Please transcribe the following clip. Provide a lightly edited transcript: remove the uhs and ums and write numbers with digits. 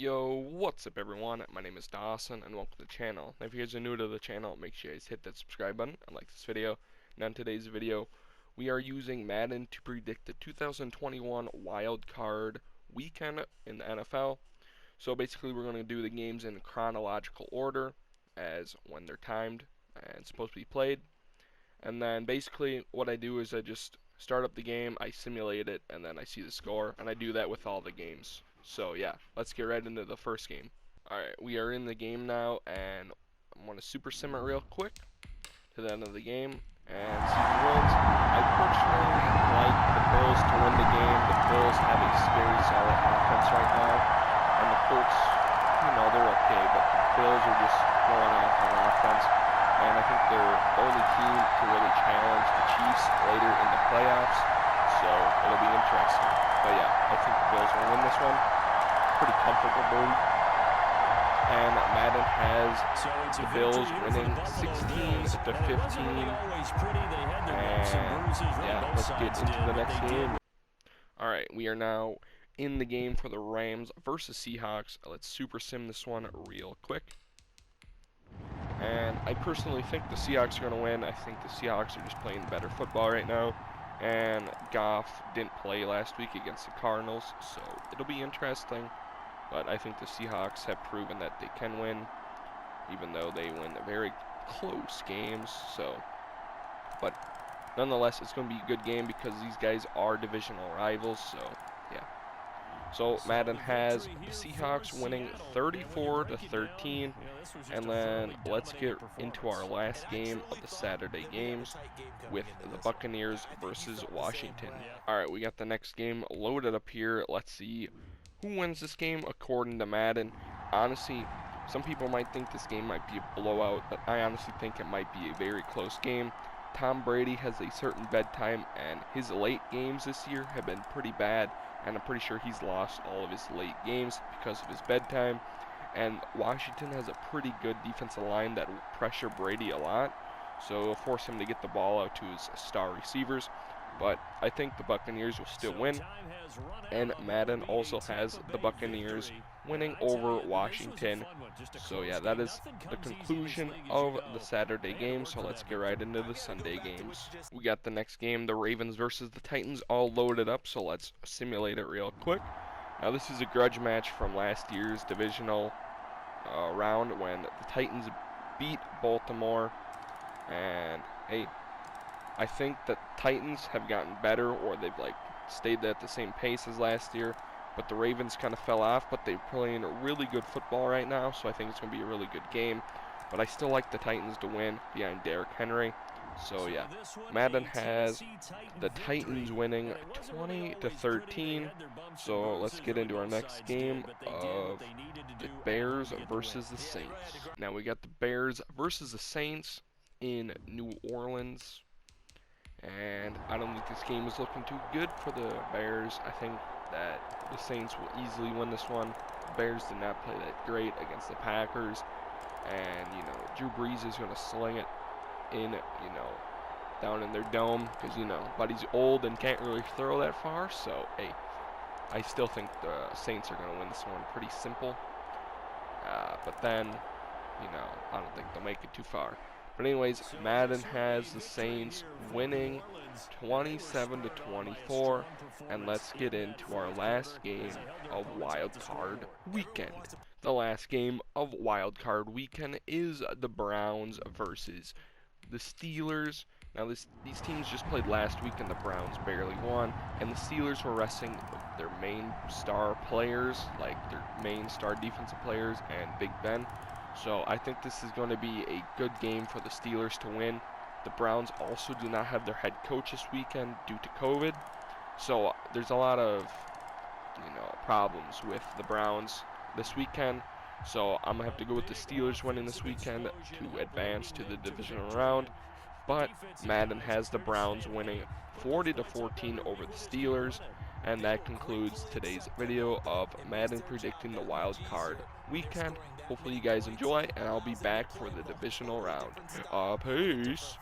Yo, what's up everyone? My name is Dawson and welcome to the channel. Now if you guys are new to the channel, make sure you guys hit that subscribe button and like this video. Now in today's video, we are using Madden to predict the 2021 wild card weekend in the NFL. So basically we're going to do the games in chronological order as when they're timed and supposed to be played. And then basically what I do is I just start up the game, I simulate it, and then I see the score, and I do that with all the games. So yeah, let's get right into the first game. Alright, we are in the game now, and I'm going to super sim it real quick to the end of the game and see who wins. I personally like the Bills to win the game. The Bills have a very solid offense right now, and the Colts, they're okay, but the Bills are just going off on offense. And I think they're the only team to really challenge the Chiefs later in the playoffs, so it'll be interesting. But yeah, I think the Bills will win this one pretty comfortably. And Madden has the Bills winning 16-15. And yeah, let's get into the next game. Alright, we are now in the game for the Rams versus Seahawks. Let's super sim this one real quick. And I personally think the Seahawks are going to win. I think the Seahawks are just playing better football right now. And Goff didn't play last week against the Cardinals, so it'll be interesting. But I think the Seahawks have proven that they can win, even though they win very close games. But nonetheless, it's going to be a good game because these guys are divisional rivals, so yeah. So Madden has the Seahawks winning 34-13, and then let's get into our last game of the Saturday games with the Buccaneers versus Washington. Alright, we got the next game loaded up here. Let's see who wins this game according to Madden. Honestly, some people might think this game might be a blowout, but I honestly think it might be a very close game. Tom Brady has a certain bedtime, and his late games this year have been pretty bad. And I'm pretty sure he's lost all of his late games because of his bedtime. And Washington has a pretty good defensive line that will pressure Brady a lot, so it'll force him to get the ball out to his star receivers. But I think the Buccaneers will still win, and Madden also has the Buccaneers winning over Washington. So yeah, that is the conclusion of the Saturday game, so let's get right into the Sunday games. We got the next game, the Ravens versus the Titans, all loaded up, so let's simulate it real quick. Now this is a grudge match from last year's divisional round when the Titans beat Baltimore, and hey, I think that Titans have gotten better, or they've stayed at the same pace as last year, but the Ravens kind of fell off, but they're playing really good football right now, so I think it's going to be a really good game. But I still like the Titans to win behind Derrick Henry. So yeah, Madden has the Titans winning 20-13. So let's get into our next game of the Bears versus the Saints. Now we got the Bears versus the Saints in New Orleans. And I don't think this game is looking too good for the Bears. I think that the Saints will easily win this one. The Bears did not play that great against the Packers. And, Drew Brees is going to sling it in, down in their dome. Because, Buddy's old and can't really throw that far. So, hey, I still think the Saints are going to win this one pretty simple. But then, I don't think they'll make it too far. But anyways, Madden has the Saints winning 27-24, and let's get into our last game of Wild Card Weekend. The last game of Wild Card Weekend is the Browns versus the Steelers. Now these teams just played last week, and the Browns barely won, and the Steelers were resting their main star players, like their main star defensive players and Big Ben. So I think this is going to be a good game for the Steelers to win. The Browns also do not have their head coach this weekend due to COVID. So there's a lot of, problems with the Browns this weekend. So I'm going to have to go with the Steelers winning this weekend to advance to the divisional round. But Madden has the Browns winning 40-14 over the Steelers. And that concludes today's video of Madden predicting the wild card weekend. Hopefully you guys enjoy, and I'll be back for the divisional round. Peace.